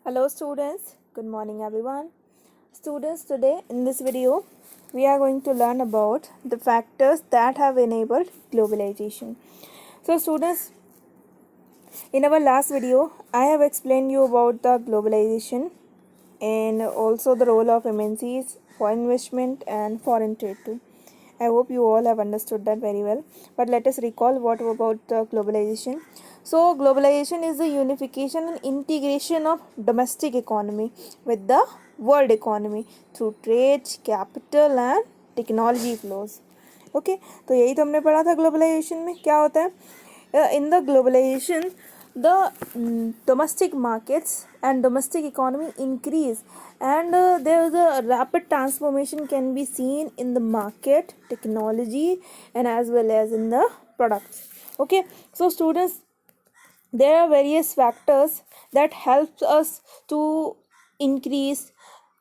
Hello students, good morning everyone. Students, today in this video we are going to learn about the factors that have enabled globalization. So students, in our last video I have explained you about the globalization and also the role of MNCs, foreign investment and foreign trade too. I hope you all have understood that very well. But let us recall what about globalization. So globalization is the unification and integration of domestic economy with the world economy through trade, capital and technology flows. Okay तो यही तो हमने पढ़ा था globalisation में क्या होता है in the globalization the domestic markets and domestic economy increase and there is a rapid transformation can be seen in the market technology and as well as in the products. Okay, so students, there are various factors that helps us to increase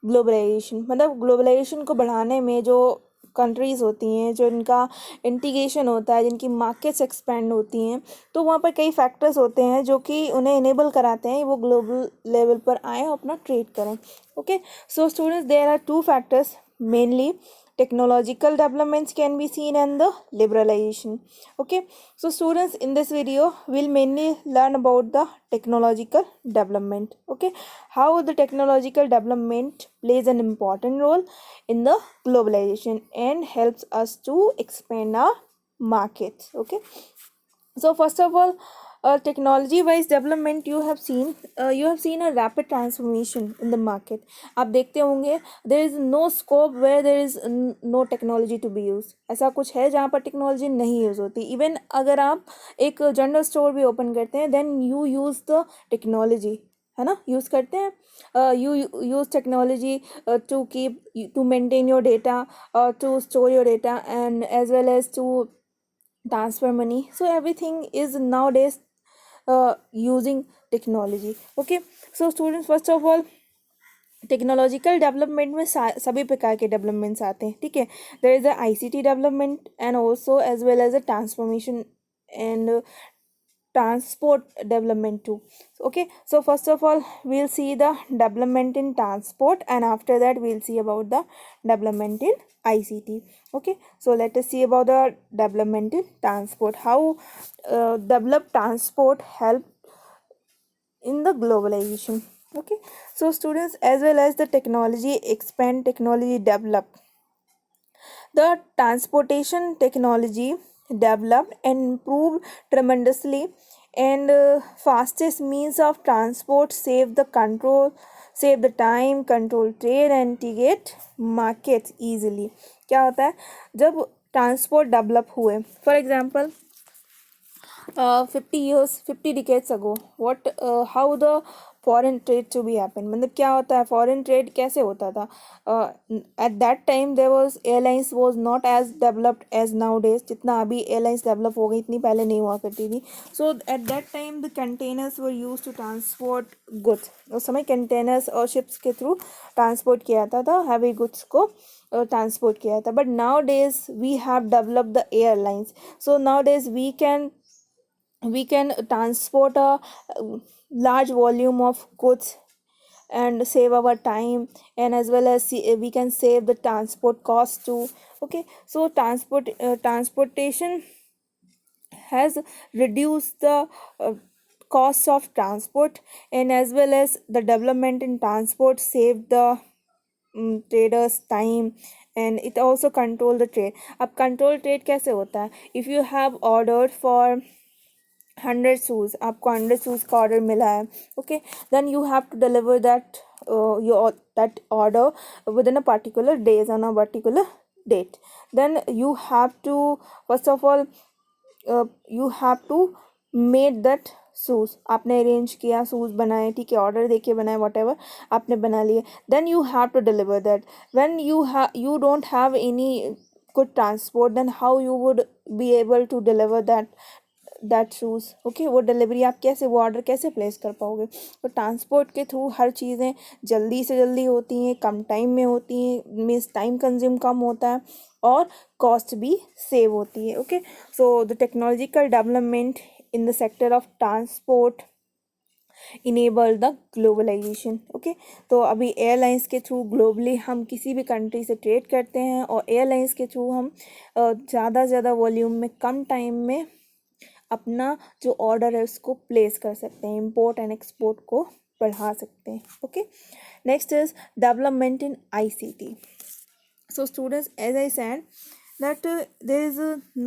globalization मतलब globalization को बढ़ाने में जो countries होती हैं जो इनका integration होता है जिनकी मार्केट्स एक्सपेंड होती हैं तो वहाँ पर कई फैक्टर्स होते हैं जो कि उन्हें इनेबल कराते हैं वो ग्लोबल लेवल पर आएँ और अपना ट्रेड करें. Okay, so students, there are two factors mainly. Technological developments can be seen and the liberalization. Okay, so students, in this video we'll mainly learn about the technological development. Okay, how the technological development plays an important role in the globalization and helps us to expand our markets. Okay, so first of all, technology wise development, you have seen a rapid transformation in the market. आप देखते होंगे there is no scope where there is no technology to be used. ऐसा कुछ है जहाँ पर technology नहीं use होती. इवन अगर आप एक जनरल स्टोर भी ओपन करते हैं then you use the technology, है ना, यूज़ करते हैं. You use technology to maintain your data, to store your data and as well as to transfer money. So everything is nowadays using technology. Okay, so students, first of all, technological development में सभी प्रकार के developments आते हैं. ठीक है, there is a ICT development and also as well as a transformation and transport development too. Okay, so first of all we'll see the development in transport and after that we'll see about the development in ICT. Okay, so let us see about the development in transport. How developed transport help in the globalization. Okay, so students, as well as the technology expand, technology develop, the transportation technology developed and improved tremendously, and fastest means of transport save the time, control trade and integrate markets easily. क्या होता है जब transport develop हुए, for example 50 decades ago, how the foreign trade to be happen, मतलब क्या होता है foreign trade कैसे होता था. At that time there was airlines was not as developed as nowadays. जितना अभी airlines develop हो गई इतनी पहले नहीं हुआ करती थी. So at that time the containers were used to transport goods. उस समय containers और ships के through transport किया जाता था heavy goods को transport किया था. But nowadays we have developed the airlines. So nowadays we can transport a large volume of goods and save our time, and as well as we can save the transport cost too. Okay, so transportation has reduced the cost of transport, and as well as the development in transport saved the traders time, and it also control the trade. अब control trade कैसे होता है? If you have ordered for 100 shoes, आपको 100 shoes का order मिला है. Okay, then you have to deliver that order within a particular days on a particular date. Then you have to, first of all, you have to made that shoes आपने arrange किया, shoes बनाए, ठीक है, order देके बनाए, what ever आपने बना लिए. Then you have to deliver that. When you don't have any good transport, then how you would be able to deliver that shoes. Okay, वो डिलीवरी आप कैसे, वो ऑर्डर कैसे प्लेस कर पाओगे. तो ट्रांसपोर्ट के थ्रू हर चीज़ें जल्दी से जल्दी होती हैं, कम टाइम में होती हैं, मीन्स टाइम कंज्यूम कम होता है और कॉस्ट भी सेव होती है. Okay, so the technological development in the sector of transport enable the globalization. Okay, तो अभी एयरलाइंस के थ्रू ग्लोबली हम किसी भी कंट्री से ट्रेड करते हैं और एयरलाइंस के थ्रू हम ज़्यादा से ज़्यादा वॉल्यूम में कम टाइम में अपना जो ऑर्डर है उसको प्लेस कर सकते हैं, इंपोर्ट एंड एक्सपोर्ट को बढ़ा सकते हैं। Okay, next is development in ICT. So students, as I said that there is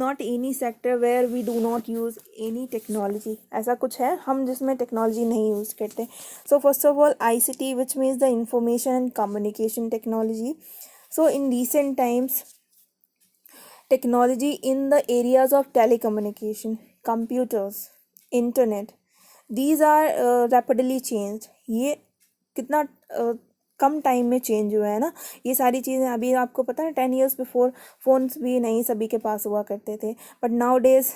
not any sector where we do not use any technology. ऐसा कुछ है हम जिसमें टेक्नोलॉजी नहीं यूज़ करते. So first of all, ICT, which means the information and communication technology. So in recent times, technology in the areas of telecommunication, computers, internet, these are rapidly changed. ये कितना कम time में change हुआ है ना. ये सारी चीज़ें अभी आपको पता है 10 years बिफोर फ़ोन्स भी नहीं सभी के पास हुआ करते थे, but now days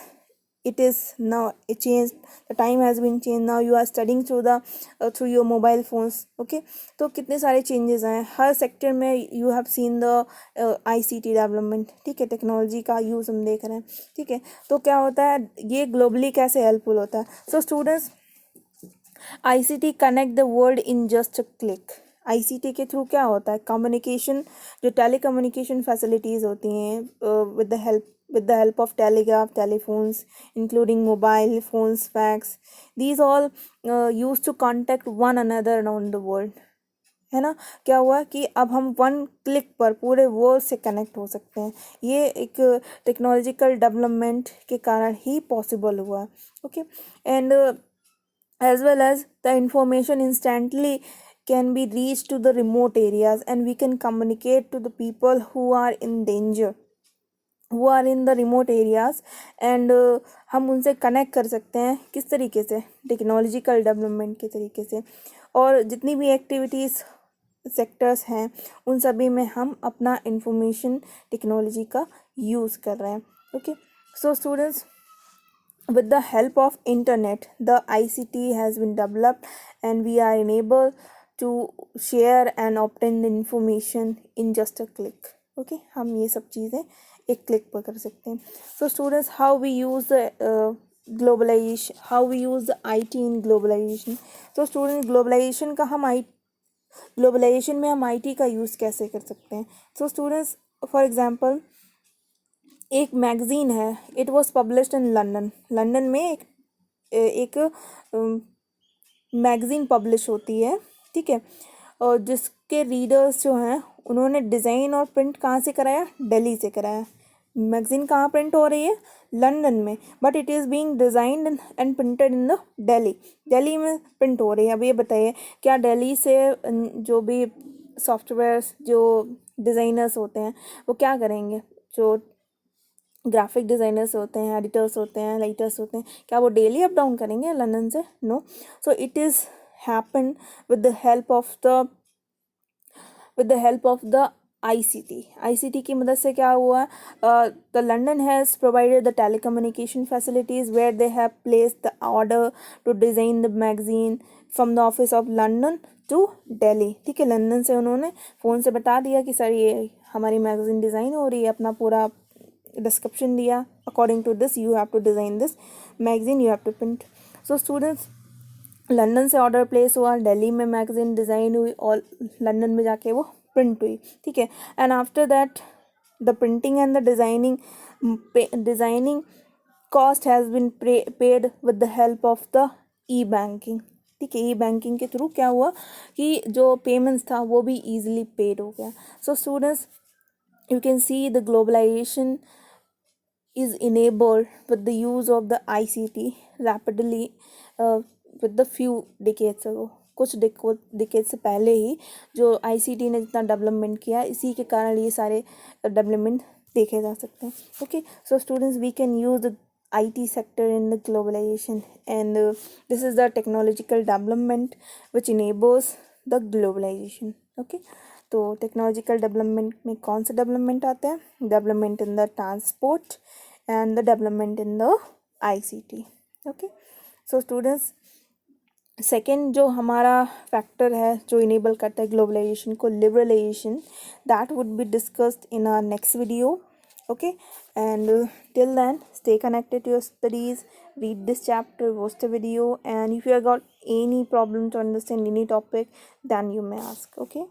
it is now it changed, the time has been changed. Now you are studying through your mobile phones. Okay, तो कितने सारे चेंजेस आए हर सेक्टर में. you have seen the ICT development. ठीक है, टेक्नोलॉजी का use हम देख रहे हैं. ठीक है, तो क्या होता है ये ग्लोबली कैसे हेल्पफुल होता है. So students, ICT connect the world in just a click. ICT के थ्रू क्या होता है, कम्युनिकेशन, जो टेलीकम्युनिकेशन फैसिलिटीज़ होती हैं with the help of telegraph, telephones, including mobile phones, fax, these all used to contact one another around the world. है ना. क्या हुआ कि अब हम वन क्लिक पर पूरे वर्ल्ड से कनेक्ट हो सकते हैं. ये एक टेक्नोलॉजिकल डेवलपमेंट के कारण ही पॉसिबल हुआ. Okay, and as well as the information instantly can be reached to the remote areas, and we can communicate to the people who are in danger, who are in the remote areas, and हम उनसे connect कर सकते हैं किस तरीके से, technological development के तरीके से. और जितनी भी एक्टिविटीज़ सेक्टर्स हैं उन सभी में हम अपना इंफॉर्मेशन टेक्नोलॉजी का यूज़ कर रहे हैं. Okay, so students, with the help of internet, the ICT has been developed and we are enabled to share and obtain the information in just a click. Okay, हम ये सब चीज़ें एक click पर कर सकते हैं. So students, how we use the globalization, how we use the IT in globalization. So students, globalization का हम globalization में हम IT का यूज़ कैसे कर सकते हैं. So students, for example, एक मैगज़ीन है, it was published in London. London में एक मैगज़ीन पब्लिश होती है. ठीक है, और जिसके रीडर्स जो हैं उन्होंने डिज़ाइन और प्रिंट कहाँ से कराया, दिल्ली से कराया. मैगज़ीन कहाँ प्रिंट हो रही है, लंदन में, but it is being designed and printed in the Delhi में प्रिंट हो रही है. अब ये बताइए क्या दिल्ली से जो भी सॉफ्टवेयर्स, जो डिज़ाइनर्स होते हैं वो क्या करेंगे, जो ग्राफिक डिज़ाइनर्स होते हैं, एडिटर्स होते हैं, राइटर्स होते हैं, क्या वो डेली अप डाउन करेंगे लंदन से? No. So it is happen with the help of the ICT की मदद से क्या हुआ, the London has provided the telecommunication facilities where they have placed the order to design the magazine from the office of London to Delhi. ठीक है, London से उन्होंने phone से बता दिया कि सर ये हमारी मैगज़ीन डिज़ाइन हो रही है, अपना पूरा डिस्क्रिप्शन दिया, according to this you have to design this magazine, you have to print. So students, London से ऑर्डर प्लेस हुआ, दिल्ली में मैगज़ीन डिज़ाइन हुई और लंदन में जाके वो प्रिंट हुई. ठीक है, and after that the printing and the designing cost has been paid with the help of the e banking. ठीक है, ई-बैंकिंग के थ्रू क्या हुआ कि जो पेमेंट्स था वो भी ईजिली पेड हो गया. So students, you can see the globalization is enabled with the use of the ICT rapidly with the few decades ago. कुछ डिकेड से पहले ही जो ICT ने जितना डेवलपमेंट किया, इसी के कारण ये सारे डेवलपमेंट देखे जा सकते हैं. Okay, so students, we can use the IT sector in the globalization, and this is the technological development which enables the globalization. Okay, तो टेक्नोलॉजिकल डेवलपमेंट में कौन से डेवलपमेंट आते हैं, development in the transport and the development in the ICT. Okay, so students, second जो हमारा factor है जो इनेबल करता है ग्लोबलाइजेशन को, liberalization, that would be discussed in our next video. Okay, and till then, stay connected to your studies, read this chapter, watch the video, and if you have got any problem to understand any topic, then you may ask. Okay.